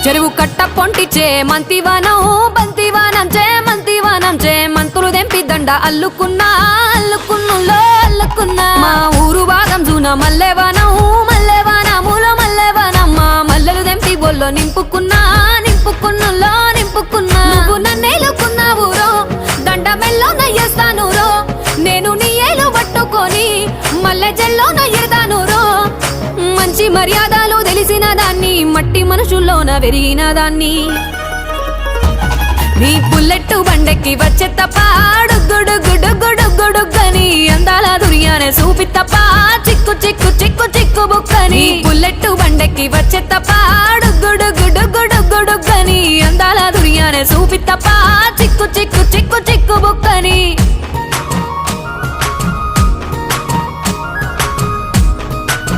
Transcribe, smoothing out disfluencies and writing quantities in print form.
చెరువు కట్ట పొంటిచే మంతివానం బంతివానం చే మంతివానం చే మంతులు దెంపి దండ అల్లుకున్నా అల్లుకున్నులో అల్లుకున్నా మా ఊరు భాగం జూన మల్లెవానం మల్లెవానములో మల్లెవానమ్మ మల్లెలు దెంపి బొల్లో నింపుకున్నా నింపుకున్నులో నింపుకున్నా నువ్వు నన్నేలుకున్నావురో దండ మెల్లో నయ్యేస్తానురో నేను నీ ఏలు పట్టుకొని మల్లె జల్లో నయ్యేదానురో మంచి మర్యాదలు తెలిసిన దాన్ని మట్టి మనుషుల్లోన వెరిగిన దాన్ని నీ బుల్లెట్టు బండెక్కి వచ్చే తప్ప డుగ్గుడుగ్గుడుగ్గుడుగ్గుడుగ్గని అందాల దుర్యానే చూపి తప్ప చిక్కు చిక్కు చిక్కు చిక్కు బుక్కని బుల్లెట్టు బండెక్కి వచ్చే తప్ప డుగ్గుడుగ్గుడుగ్గుడుగ్గుడుగ్గని అందాల దుర్యానే చూపి తప్ప చిక్కు చిక్కు చిక్కు చిక్కు బుక్కని